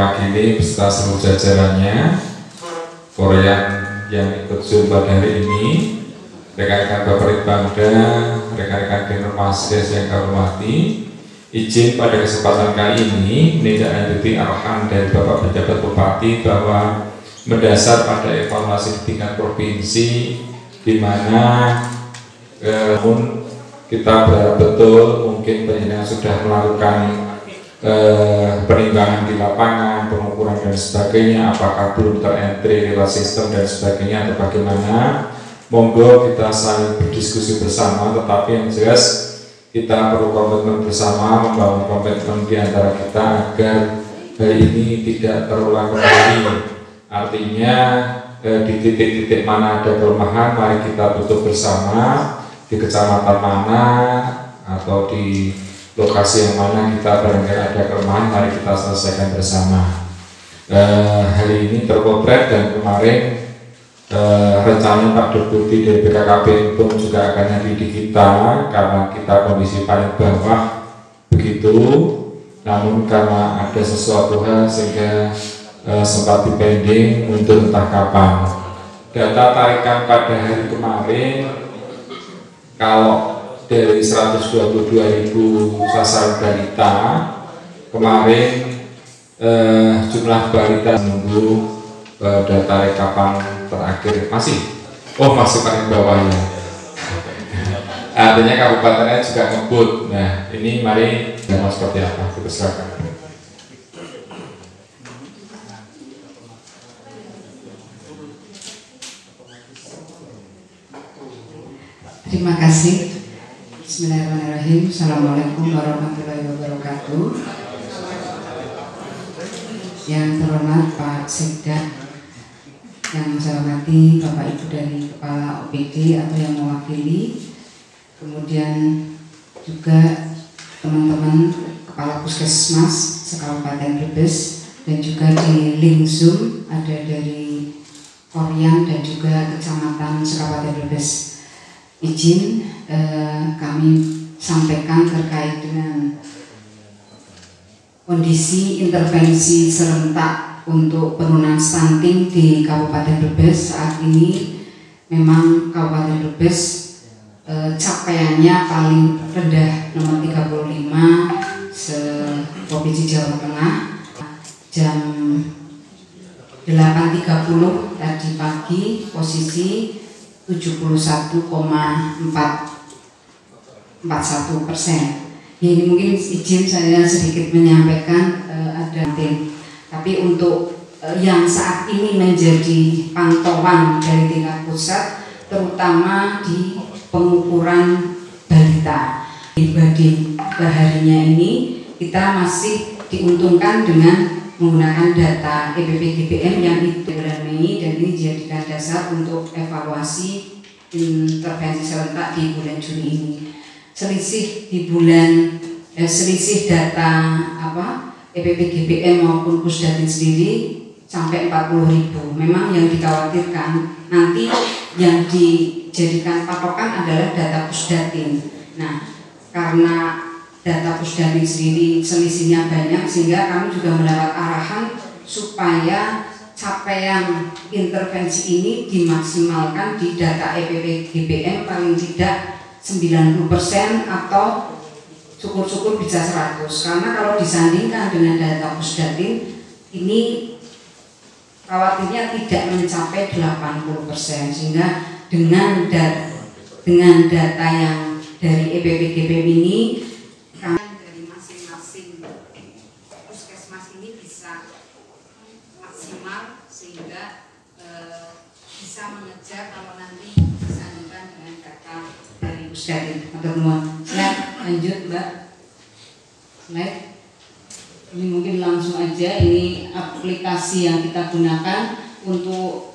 Pagi ini beserta seluruh jajarannya, Korean yang ikut Zoom pada hari ini, rekan-rekan Bapak Bangda, rekan-rekan Denmas yang kami hormati, izin pada kesempatan kali ini menindaklanjuti arahan dari Bapak Pejabat Bupati bahwa mendasar pada evaluasi di tingkat provinsi, di mana kita berharap betul mungkin penjenengan sudah melakukan penimbangan di lapangan, pengukuran dan sebagainya, apakah belum terentry lewat sistem dan sebagainya atau bagaimana. Monggo kita saling berdiskusi bersama, tetapi yang jelas kita perlu komitmen bersama, membangun komitmen di antara kita agar hari ini tidak terulang kembali. Artinya di titik-titik mana ada kelemahan, mari kita tutup bersama, di kecamatan mana atau di lokasi yang mana kita barangkali ada kelemahan, mari kita selesaikan bersama. Hari ini terpotret dan kemarin rencananya Pak Deputi dari BKKP pun juga akan hadir di kita karena kita kondisi paling bawah begitu. Namun karena ada sesuatu hal sehingga sempat dipending untuk entah kapan. Data tarikan pada hari kemarin, kalau dari 122.000 sasaran balita kemarin, jumlah balita menunggu data rekapan terakhir masih paling bawahnya. Artinya kabupatennya juga ngebut. Nah ini mari mau seperti apa, kita silakan. Terima kasih. Bismillahirrahmanirrahim. Assalamualaikum warahmatullahi wabarakatuh. Yang terhormat Pak Sekda, yang saya hormati Bapak Ibu dari Kepala OPD atau yang mewakili, kemudian juga teman-teman Kepala Puskesmas se-Kabupaten Brebes, dan juga di link Zoom ada dari Korean dan juga Kecamatan se-Kabupaten Brebes. Izin kami sampaikan terkait dengan kondisi intervensi serentak untuk penurunan stunting di Kabupaten Brebes. Saat ini memang Kabupaten Brebes capaiannya paling rendah, nomor 35 se-Provinsi Jawa Tengah. Jam 8.30 tadi pagi posisi 71,441%. Ya, ini mungkin izin saya sedikit menyampaikan ada tapi untuk yang saat ini menjadi pantauan dari tingkat pusat, terutama di pengukuran balita dibanding perharinya ini, kita masih diuntungkan dengan menggunakan data EPP-GBM yang itu bulan Mei, dan ini dijadikan dasar untuk evaluasi intervensi serentak di bulan Juni ini. Selisih data EPP-GBM maupun Pusdatin sendiri sampai 40.000. Memang yang dikhawatirkan nanti yang dijadikan patokan adalah data Pusdatin. Nah, karena data Pusdatin sendiri selisihnya banyak, sehingga kami juga mendapat arahan supaya capaian intervensi ini dimaksimalkan di data EPP-GBM paling tidak 90% atau syukur-syukur bisa 100%. Karena kalau disandingkan dengan data Pusdatin ini khawatirnya tidak mencapai 80%, sehingga dengan data yang dari EPP-GBM ini dari masing-masing puskesmas ini bisa maksimal, sehingga bisa mengejar kalau nanti disandingkan dengan data dari Pusdatin. Slide lanjut Mbak. Slide ini mungkin langsung aja, ini aplikasi yang kita gunakan untuk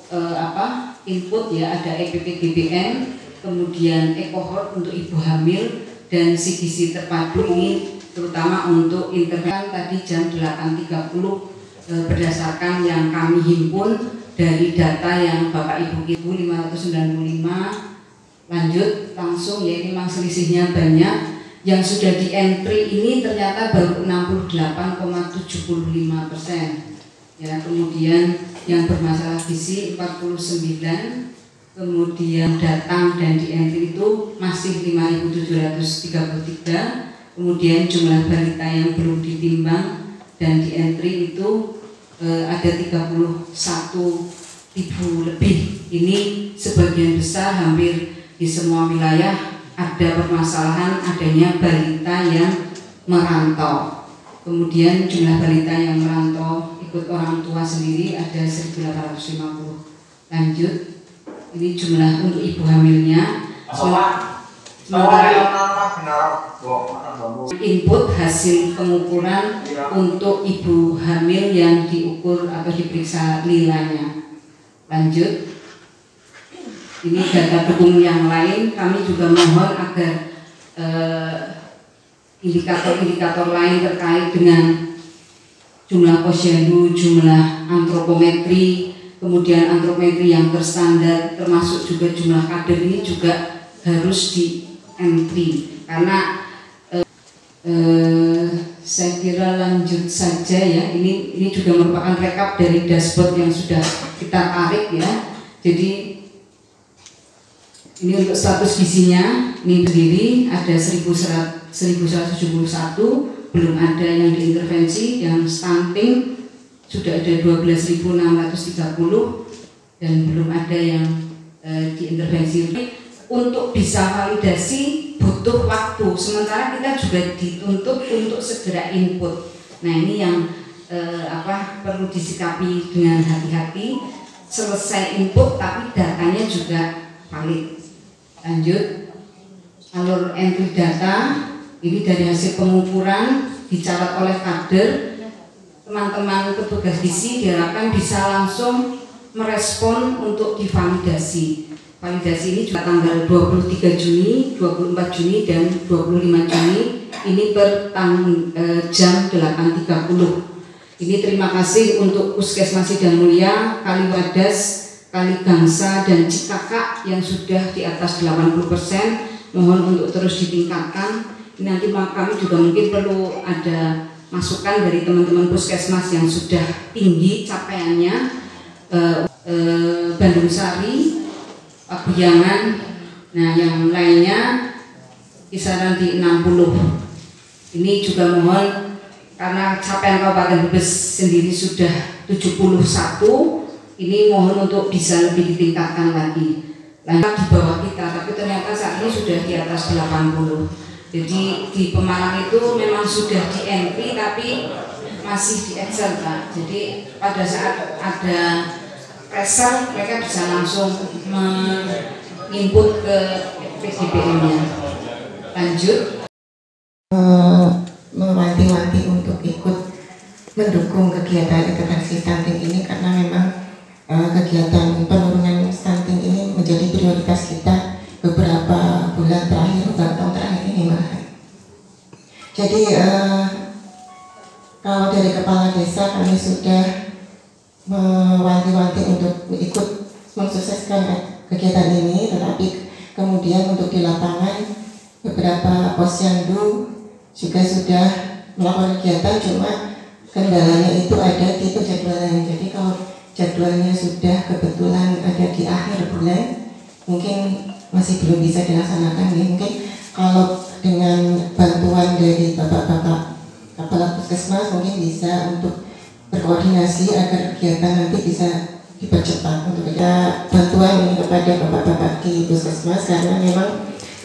input ya, ada EPP-GBM, kemudian e-cohort untuk ibu hamil, dan CGC terpadu ini terutama untuk intervensi. Tadi jam 8.30 berdasarkan yang kami himpun dari data yang Bapak Ibu 595. Lanjut langsung, ya ini memang selisihnya banyak. Yang sudah di entry ini ternyata baru 68,75%. ya, kemudian yang bermasalah gizi 49, kemudian datang dan di entry itu masih 5.733, kemudian jumlah balita yang belum ditimbang dan di entry itu ada 31.000 lebih. Ini sebagian besar hampir di semua wilayah ada permasalahan adanya balita yang merantau. Kemudian jumlah balita yang merantau ikut orang tua sendiri ada 1.850. Lanjut, ini jumlah untuk ibu hamilnya. Input hasil pengukuran untuk ibu hamil yang diukur atau diperiksa nilainya. Lanjut, ini data dukung yang lain. Kami juga mohon agar indikator-indikator lain terkait dengan jumlah posyandu, jumlah antropometri, kemudian antropometri yang terstandar, termasuk juga jumlah kader ini juga harus di entry, karena saya kira lanjut saja ya. Ini juga merupakan rekap dari dashboard yang sudah kita tarik ya. Jadi ini untuk status gizinya ini sendiri ada 1.171, belum ada yang diintervensi. Yang stunting sudah ada 12.630 dan belum ada yang diintervensi. Untuk bisa validasi butuh waktu, sementara kita juga dituntut untuk segera input. Nah, ini yang perlu disikapi dengan hati-hati. Selesai input tapi datanya juga valid. Lanjut, alur entry data ini dari hasil pengukuran dicatat oleh kader. Teman-teman petugas gizi diharapkan bisa langsung merespon untuk divalidasi. Validasi ini juga tanggal 23 Juni, 24 Juni, dan 25 Juni. Ini per jam 8.30. Ini terima kasih untuk Puskesmas Sidang Mulia, Kaliwadas, Kaligangsa, dan Cikakak yang sudah di atas 80%. Mohon untuk terus ditingkatkan. Nanti kami juga mungkin perlu ada masukan dari teman-teman Puskesmas yang sudah tinggi capaiannya. Bandung Sari, Pabuyangan, nah yang lainnya kisaran di 60. Ini juga mohon, karena capaian Kabupaten Brebes sendiri sudah 71, ini mohon untuk bisa lebih ditingkatkan lagi. Lanjut di bawah kita, tapi ternyata saat ini sudah di atas 80. Jadi di Pemalang itu memang sudah di entry tapi masih di Excel, Pak. Jadi pada saat ada pressure mereka bisa langsung menginput ke PDPM-nya. Lanjut, mewanti-wanti untuk ikut mendukung kegiatan intervensi stunting ini, karena memang kegiatan penurunan stunting ini menjadi prioritas kita beberapa bulan terakhir, beberapa tahun terakhir ini, Mbak. Jadi kalau dari kepala desa kami sudah mewanti-wanti untuk ikut mensukseskan kegiatan ini, tetapi kemudian untuk di lapangan beberapa posyandu juga sudah melakukan kegiatan, cuma kendalanya itu ada di penjadwalan. Jadi kalau jadwalnya sudah kebetulan ada di akhir bulan, mungkin masih belum bisa dilaksanakan ya. Mungkin kalau dengan bantuan dari bapak-bapak kepala puskesmas mungkin bisa untuk berkoordinasi agar kegiatan nanti bisa dipercepat. Untuk kita bantuan ini kepada bapak-bapak di puskesmas, karena memang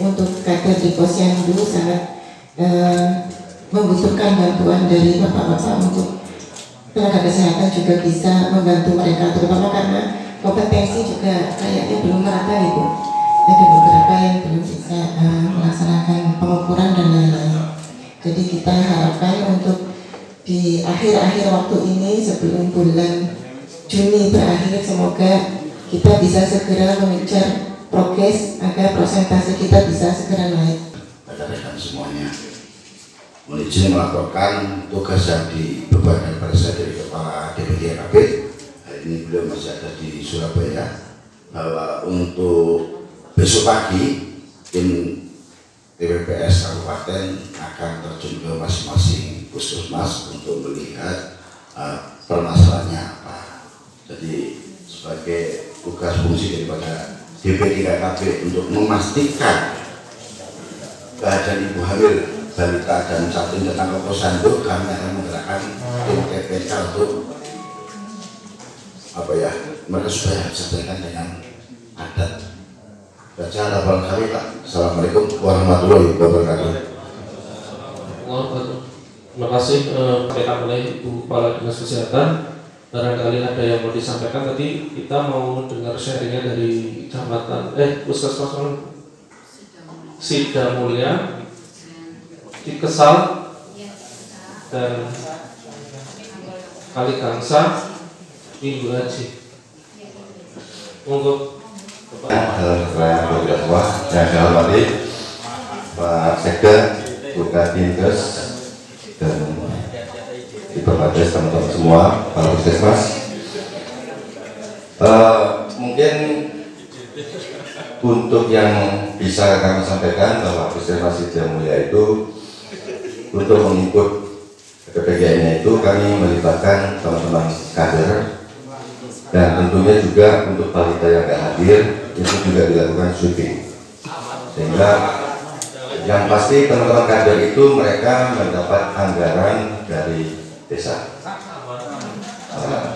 untuk kader di posyandu sangat membutuhkan bantuan dari bapak-bapak untuk tenaga kesehatan juga bisa membantu mereka, terutama karena kompetensi juga kayaknya belum merata itu. Ada beberapa yang belum bisa melaksanakan pengukuran dan lain-lain. Jadi kita harapkan untuk di akhir-akhir waktu ini sebelum bulan Juni berakhir, semoga kita bisa segera mengejar progres agar persentase kita bisa segera naik. Rekan-rekan semuanya, mohon izin melaporkan tugas yang dibebankan pada saya dari Kepala DPD-RKP. Hari ini beliau masih ada di Surabaya, bahwa untuk besok pagi tim TPPS Kabupaten akan terjun ke masing-masing puskesmas untuk melihat permasalahannya sebagai tugas fungsi daripada DP3KB untuk memastikan keadaan ibu hamil, balita dan saat ini datang ke posyandu, kami akan menggerakkan tim TPK untuk mereka supaya disesuaikan dengan adat. Baca harapan kami Pak. Assalamualaikum warahmatullahi wabarakatuh. Terima kasih Pak oleh Ibu Kepala Dinas Kesehatan. Barangkali ada yang mau disampaikan. Tadi kita mau dengar sharingnya dari Kecamatan Puskesmas Sidamulya, Cikesal, dan Kaligangsa, Minggu Haji. Monggo Bapak. Yang saya hormati Pak Sekda, Bu Kadinkes, dan diperbatas teman-teman semua, para puskesmas. Mungkin untuk yang bisa kami sampaikan bahwa Puskesmas Sidamulya itu untuk mengikut PPGN-nya itu kami melibatkan teman-teman kader, dan tentunya juga untuk balita yang tidak hadir itu juga dilakukan sweeping, sehingga yang pasti teman-teman kader itu mereka mendapat anggaran dari desa.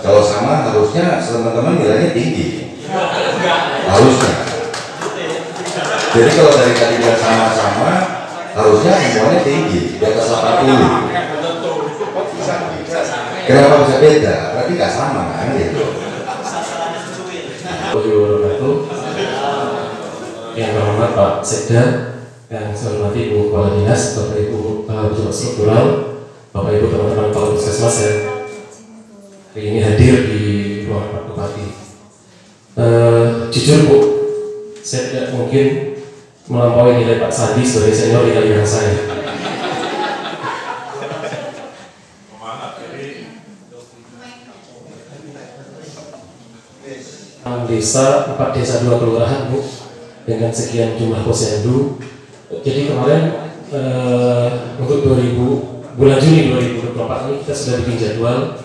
Kalau sama harusnya teman-teman nilainya tinggi, harusnya. Jadi kalau dari tadi yang sama-sama harusnya semuanya tinggi, di atas 80. Kenapa bisa beda? Berarti nggak sama kan gitu. Yang terhormat Pak Sekda, yang saya hormati Ibu Kepala Dinas, Bapak Ibu Pejabat Struktural, Bapak Ibu teman-teman Kepala Puskesmas yang hari ini hadir di ruangan Pak Bupati. Jujur Bu, saya tidak mungkin melampaui nilai Pak Sandi sebagai senior di kalian saya. Desa 4 desa 2 kelurahan Bu, dengan sekian jumlah posyandu. Jadi kemarin untuk bulan Juni 2024 ini kita sudah bikin jadwal.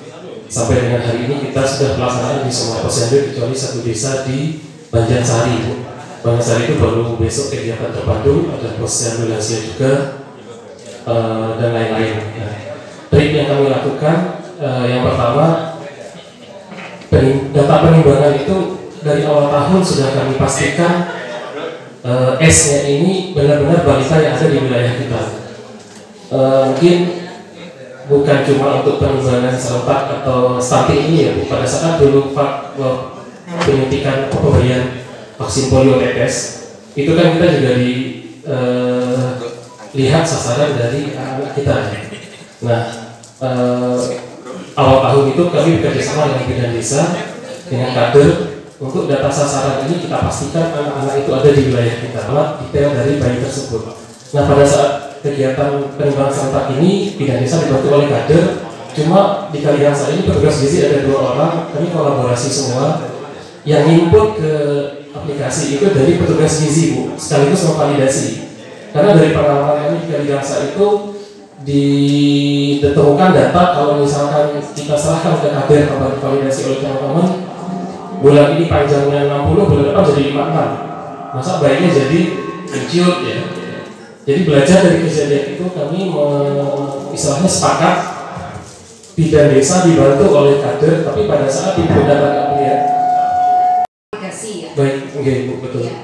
Sampai dengan hari ini kita sudah pelaksanaan di semua posyandu kecuali 1 desa di Banjarsari Bu. Banjarsari itu baru besok kegiatan terpadu, ada posyandu lansia juga, dan lain-lain. Nah, trik yang kami lakukan yang pertama, data penimbangan itu dari awal tahun sudah kami pastikan S-nya ini benar-benar balita yang ada di wilayah kita. Mungkin bukan cuma untuk penimbangan serentak atau stunting ini ya Bu. Pada saat dulu penyuntikan pemberian vaksin polio tetes, itu kan kita juga lihat sasaran dari anak kita. Nah, awal tahun itu kami bekerjasama dengan bidan desa, dengan kader, untuk data sasaran ini kita pastikan anak-anak itu ada di wilayah kita, detail dari bayi tersebut. Nah, pada saat kegiatan penimbangan serentak ini, bidan desa dibantu oleh kader. Cuma di Kaligangsa ini petugas gizi ada 2 orang, kami kolaborasi semua. Yang input ke aplikasi itu dari petugas gizi Bu, sekaligus memvalidasi. Karena dari pengalaman kami di Kaligangsa itu ditemukan data kalau misalkan kita serahkan ke kader atau validasi oleh teman-teman, bulan ini panjangnya 60, bulan depan jadi 56. Masa bayinya jadi menciut ya. Jadi belajar dari kejadian itu kami istilahnya sepakat bidan desa dibantu oleh kader, tapi pada saat input data kami ya. Baik, Bu, betul. Ya.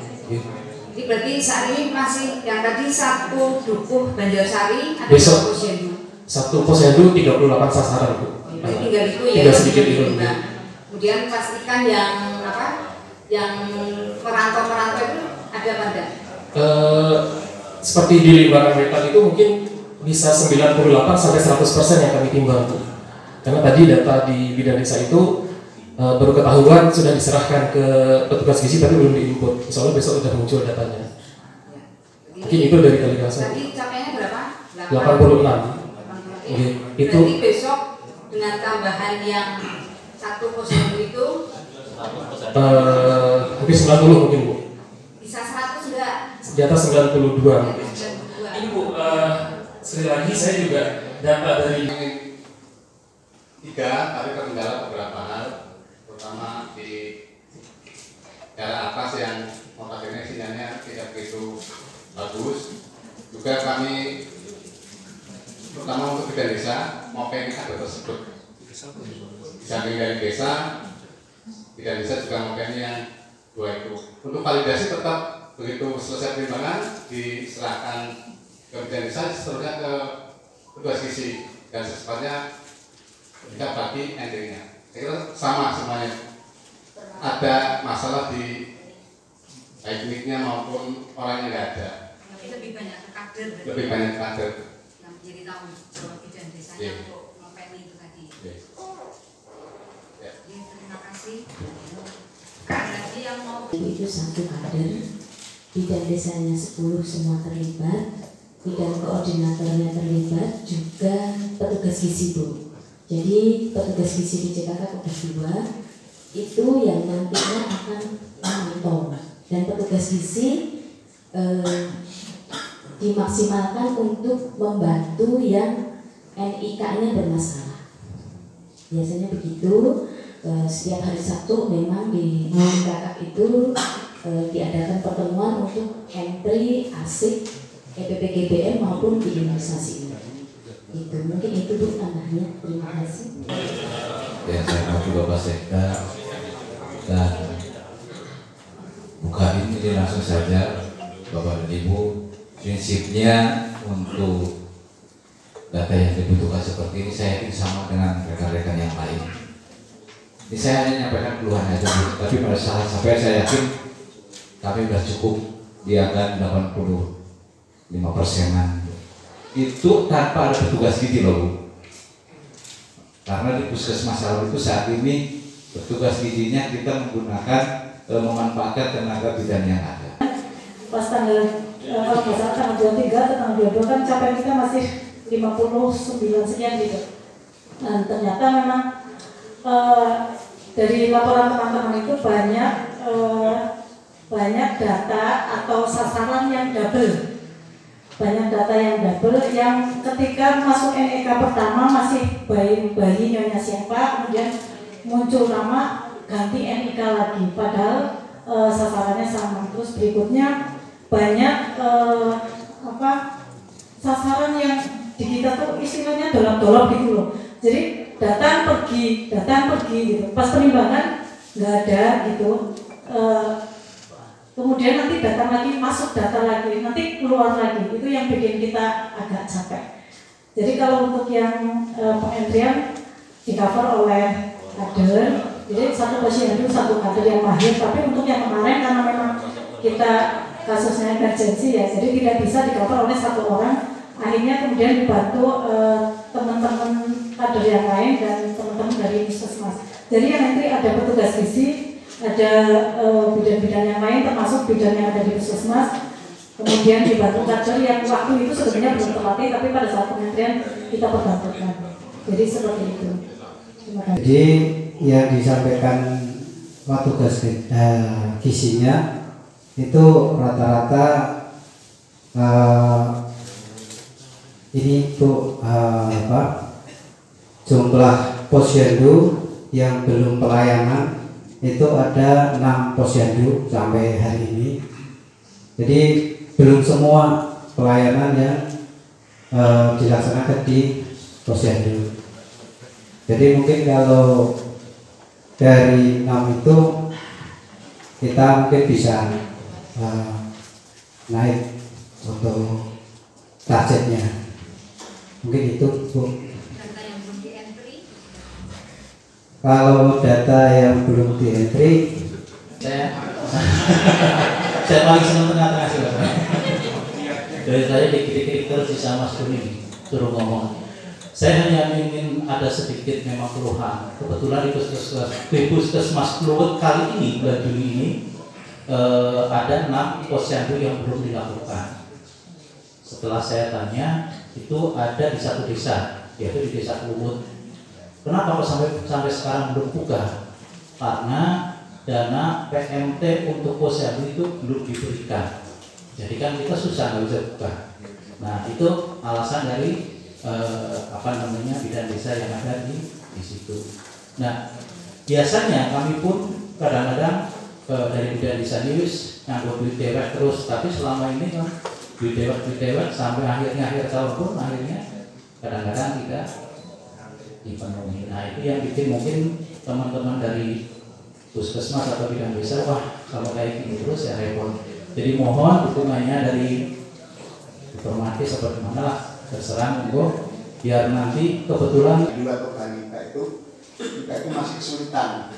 Jadi berarti saat ini masih yang tadi 1 dukuh Banjarsari ada besok posyandu. 1 posyandu 38 sasaran Bu. Jadi tinggal itu ya. Tinggal sedikit itu. Kemudian pastikan yang yang merantau itu ada pada. Seperti di limbangan metal itu mungkin bisa 98 sampai 100% yang kami timbang Bu. Karena tadi data di bidan desa itu baru ketahuan sudah diserahkan ke petugas gizi tapi belum diinput. Soalnya besok sudah muncul datanya. Mungkin itu dari Kaligangsa. Tadi capainya berapa? 86. Okay. Itu. Berarti besok dengan tambahan yang 1 posyandu itu mungkin 90 mungkin Bu. bisa 100 sudah. Di atas 92. Ini Bu, sekali lagi saya juga data dari 3 kali terkendala beberapa hal, terutama di kami terutama untuk bidan desa mau pengen kader tersebut. Di samping dari desa, bidan desa juga mau pengen yang dua itu. Untuk validasi tetap begitu selesai perimbangan diserahkan ke bidan desa, seterusnya ke petugas gizi dan secepatnya kita bagi entry-nya. Saya kira sama semuanya. Ada masalah di baik nicknya maupun orangnya nggak ada. Tapi lebih banyak ke kader. Lebih banyak kader. Yang menjadi tanggung jawab bidan desanya untuk mempeni itu tadi. Terima kasih. Ada lagi yang mau? Itu satu kader, bidan desanya 10 semua terlibat, bidan koordinatornya terlibat, juga petugas gizi Bu. Jadi petugas gizi di Jakarta udah 2, itu yang nantinya akan memantau, dan petugas gizi dimaksimalkan untuk membantu yang NIK-nya bermasalah. Biasanya begitu. Setiap hari Sabtu memang di Jakarta itu diadakan pertemuan untuk entry ASIK, EPPGBM maupun imunisasi. Itu mungkin itu Bu tambahnya. Terima kasih. Ya, saya mau Bapak Sekda dan buka ini langsung saja Bapak dan Ibu. Prinsipnya untuk data yang dibutuhkan seperti ini saya yakin sama dengan rekan-rekan yang lain. Ini saya hanya menyampaikan keluhan aja, tapi pada saat sampai saya yakin kami sudah cukup di angka 85%-an. Itu tanpa ada petugas gizi loh Bu. Karena di puskesmas itu saat ini petugas gizinya kita menggunakan memanfaatkan tenaga bidan yang ada. Pas tanggal 23 atau tanggal 22 kan capaian kita masih 59 sekian gitu. Dan ternyata memang dari laporan teman-teman itu banyak data atau sasaran yang double. Banyak data yang double yang ketika masuk NIK pertama masih bayi Nyonya siapa, kemudian muncul nama ganti NIK lagi, padahal sasarannya sama. Terus berikutnya banyak sasaran yang di kita tuh istilahnya dolap-dolap gitu loh. Jadi datang pergi gitu. Pas perimbangan nggak ada gitu. Kemudian nanti datang lagi, masuk data lagi, nanti keluar lagi. Itu yang bikin kita agak capek. Jadi kalau untuk yang pengentrian di cover oleh kader, jadi satu posisi itu satu kader yang mahir. Tapi untuk yang kemarin karena memang kita kasusnya emergensi ya, jadi tidak bisa di cover oleh satu orang. Akhirnya kemudian dibantu teman-teman kader yang lain dan teman-teman dari puskesmas. Jadi yang nanti ada petugas gizi, ada bidan-bidan yang lain termasuk bidan yang ada di puskesmas, kemudian dibantu kader yang waktu itu sebenarnya belum terlatih, tapi pada saat kementerian kita perbantukan. Jadi seperti itu. Terima kasih. Jadi yang disampaikan petugas gizinya itu rata-rata ini Bu jumlah posyandu yang belum pelayanan itu ada 6 posyandu sampai hari ini. Jadi belum semua pelayanan yang dilaksanakan di posyandu. Jadi mungkin kalau dari 6 itu kita mungkin bisa naik untuk targetnya. Mungkin itu Bu. Data yang belum di entry. Kalau data yang belum di entry, saya paling senang tengah-tengah sih Bapak. Dari tadi dikit-dikit terus bisa Mas Doni suruh ngomong. Saya hanya ingin ada sedikit memang keluhan. Kebetulan di puskesmas Kluwet kali ini bulan Juli ini ada 6 posyandu yang belum dilakukan. Setelah saya tanya, itu ada di satu desa, yaitu di desa Kluwet. Kenapa kok sampai sekarang belum buka? Karena dana PMT untuk posyandu itu belum diberikan. Jadi kan kita susah nggak bisa buka. Nah itu alasan dari bidan desa yang ada di situ. Nah biasanya kami pun kadang-kadang dari bidan desa news nganggo duit dewek terus, tapi selama ini kan didewat sampai akhir tahun pun akhirnya kadang-kadang tidak dipenuhi. Nah itu yang bikin mungkin teman-teman dari puskesmas atau bidang desa, wah kalau kayak gini terus ya repot. Jadi mohon dukungannya dari informatif seperti mana lah, terserah monggo, biar nanti kebetulan dua Koganita itu kita itu masih kesulitan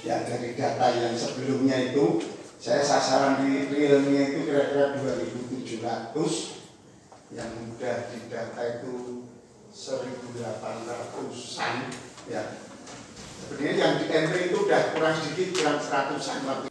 ya. Dari data yang sebelumnya itu saya sasaran di realnya itu kira-kira 2.700, yang mudah didata itu 1.800-an ya. Sebenarnya yang di entry itu udah kurang sedikit, kurang 100-an.